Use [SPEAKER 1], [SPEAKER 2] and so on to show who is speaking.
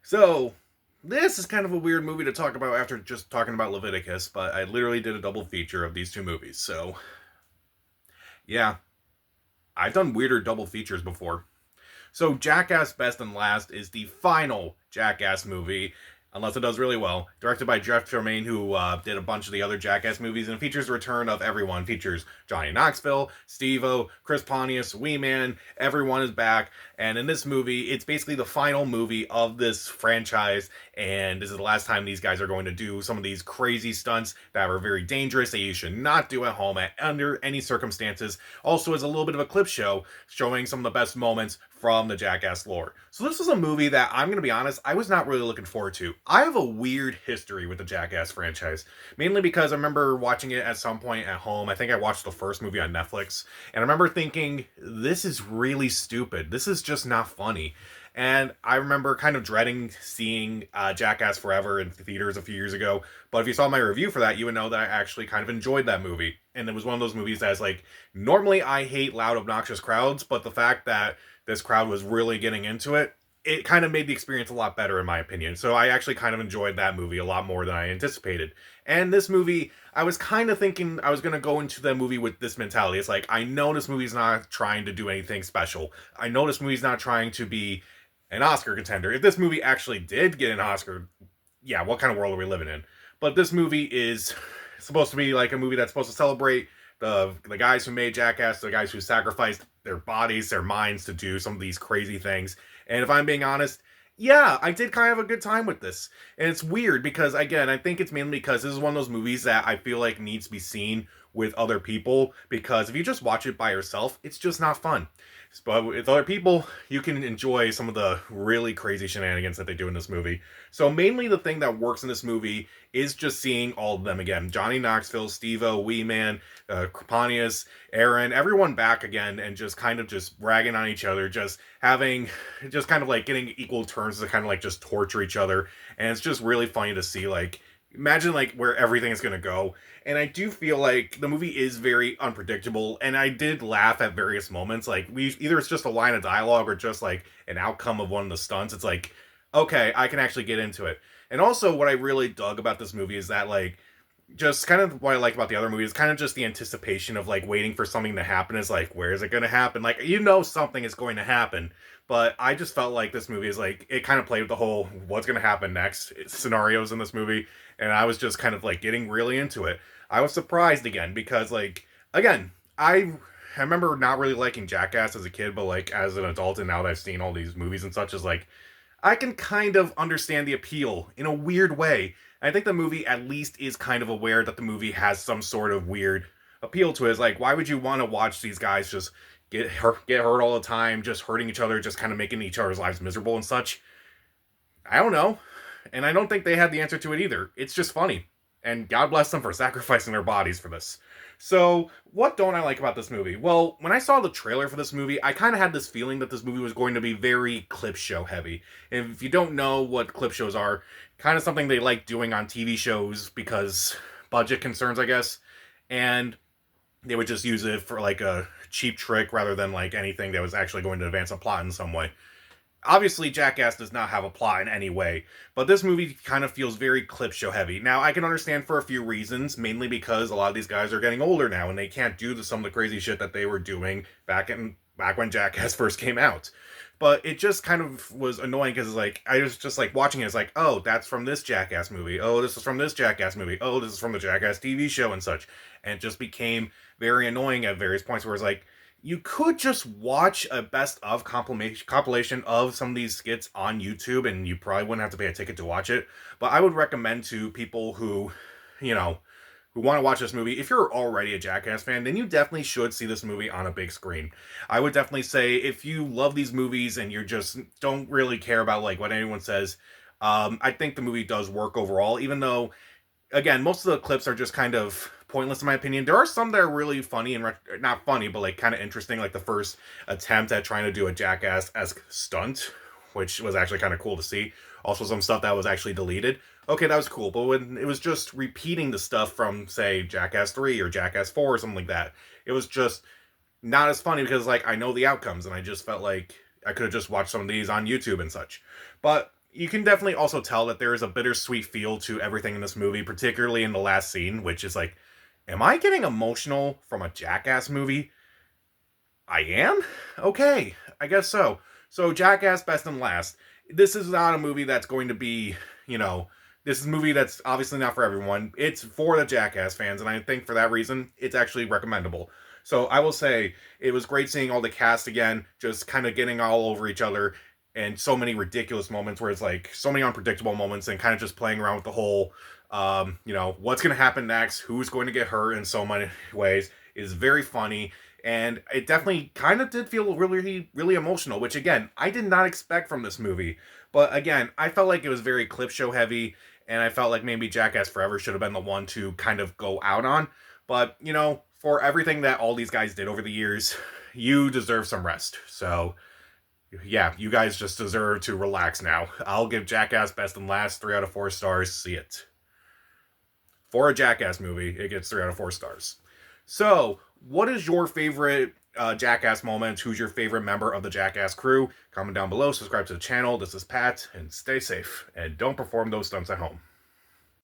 [SPEAKER 1] So, this is kind of a weird movie to talk about after just talking about Leviticus, but I literally did a double feature of these two movies. So, yeah, I've done weirder double features before. So, Jackass Best and Last is the final Jackass movie, unless it does really well. Directed by Jeff Tremaine, who did a bunch of the other Jackass movies, and features the return of everyone. Features Johnny Knoxville, Steve-O, Chris Pontius, Wee Man. Everyone is back, and in this movie, it's basically the final movie of this franchise, and this is the last time these guys are going to do some of these crazy stunts that are very dangerous that you should not do at home under any circumstances. Also, is a little bit of a clip show showing some of the best moments from the Jackass lore. So this is a movie that I'm going to be honest, I was not really looking forward to. I have a weird history with the Jackass franchise, mainly because I remember watching it at some point at home. I think I watched the first movie on Netflix, and I remember thinking, this is really stupid. This is just not funny. And I remember kind of dreading seeing Jackass Forever in theaters a few years ago. But if you saw my review for that, you would know that I actually kind of enjoyed that movie. And it was one of those movies that's like, normally I hate loud, obnoxious crowds, but the fact that this crowd was really getting into it, it kind of made the experience a lot better, in my opinion. So I actually kind of enjoyed that movie a lot more than I anticipated. And this movie, I was kind of thinking I was going to go into the movie with this mentality. It's like, I know this movie's not trying to do anything special. I know this movie's not trying to be an Oscar contender. If this movie actually did get an Oscar, yeah, what kind of world are we living in? But this movie is supposed to be like a movie that's supposed to celebrate the guys who made Jackass, the guys who sacrificed their bodies, their minds to do some of these crazy things. And if I'm being honest, yeah, I did kind of have a good time with this. And it's weird because, again, I think it's mainly because this is one of those movies that I feel like needs to be seen with other people. Because if you just watch it by yourself, it's just not fun. But with other people, you can enjoy some of the really crazy shenanigans that they do in this movie. So mainly the thing that works in this movie is just seeing all of them again. Johnny Knoxville, Steve-O, Wee Man, Pontius, Aaron, everyone back again, and just kind of just bragging on each other, just having, just kind of like getting equal turns to kind of like just torture each other. And it's just really funny to see, like, imagine like where everything is going to go. And I do feel like the movie is very unpredictable, and I did laugh at various moments. Like, we either it's just a line of dialogue or just like an outcome of one of the stunts. It's like, okay, I can actually get into it. And also, what I really dug about this movie is that, like, just kind of what I like about the other movies, kind of just the anticipation of like waiting for something to happen. Is like, where is it going to happen? Like, you know, something is going to happen, but I just felt like this movie is like, it kind of played with the whole what's going to happen next scenarios in this movie, and I was just kind of like getting really into it. I was surprised again because, like, again, I remember not really liking Jackass as a kid, but like as an adult, and now that I've seen all these movies and such, is like, I can kind of understand the appeal in a weird way. I think the movie at least is kind of aware that the movie has some sort of weird appeal to it. It's like, why would you want to watch these guys just get hurt all the time, just hurting each other, just kind of making each other's lives miserable and such? I don't know. And I don't think they had the answer to it either. It's just funny. And God bless them for sacrificing their bodies for this. So, what don't I like about this movie? Well, when I saw the trailer for this movie, I kind of had this feeling that this movie was going to be very clip show heavy. And if you don't know what clip shows are, kind of something they like doing on TV shows because budget concerns, I guess. And they would just use it for like a cheap trick rather than like anything that was actually going to advance a plot in some way. Obviously, Jackass does not have a plot in any way, but this movie kind of feels very clip show heavy. Now, I can understand for a few reasons, mainly because a lot of these guys are getting older now and they can't do some of the crazy shit that they were doing back when Jackass first came out. But it just kind of was annoying because like I was just like watching it, it's like, oh, that's from this Jackass movie. Oh, this is from this Jackass movie. Oh, this is from the Jackass TV show and such. And it just became very annoying at various points where it's like, you could just watch a best of compilation of some of these skits on YouTube, and you probably wouldn't have to pay a ticket to watch it. But I would recommend to people who, you know, who want to watch this movie, if you're already a Jackass fan, then you definitely should see this movie on a big screen. I would definitely say if you love these movies and you just don't really care about like what anyone says, I think the movie does work overall, even though again, most of the clips are just kind of pointless in my opinion. There are some that are really funny and not funny, but like kind of interesting, like the first attempt at trying to do a Jackass-esque stunt, which was actually kind of cool to see. Also, some stuff that was actually deleted. Okay, that was cool, but when it was just repeating the stuff from, say, Jackass 3 or Jackass 4 or something like that, it was just not as funny because, like, I know the outcomes, and I just felt like I could have just watched some of these on YouTube and such. But you can definitely also tell that there is a bittersweet feel to everything in this movie, particularly in the last scene, which is like, am I getting emotional from a Jackass movie? I am? Okay, I guess so. So, Jackass Best and Last. This is not a movie that's going to be, you know, this is a movie that's obviously not for everyone. It's for the Jackass fans, and I think for that reason, it's actually recommendable. So, I will say, it was great seeing all the cast again, just kind of getting all over each other, and so many ridiculous moments where it's like so many unpredictable moments, and kind of just playing around with the whole, what's going to happen next, who's going to get hurt in so many ways is very funny, and it definitely kind of did feel really, really emotional, which again, I did not expect from this movie. But again, I felt like it was very clip show heavy, and I felt like maybe Jackass Forever should have been the one to kind of go out on. But, for everything that all these guys did over the years, you deserve some rest. So, yeah, you guys just deserve to relax now. I'll give Jackass Best and Last 3 out of 4 stars. See it. For a Jackass movie, it gets 3 out of 4 stars. So, what is your favorite Jackass moment? Who's your favorite member of the Jackass crew? Comment down below, subscribe to the channel. This is Pat, and stay safe. And don't perform those stunts at home.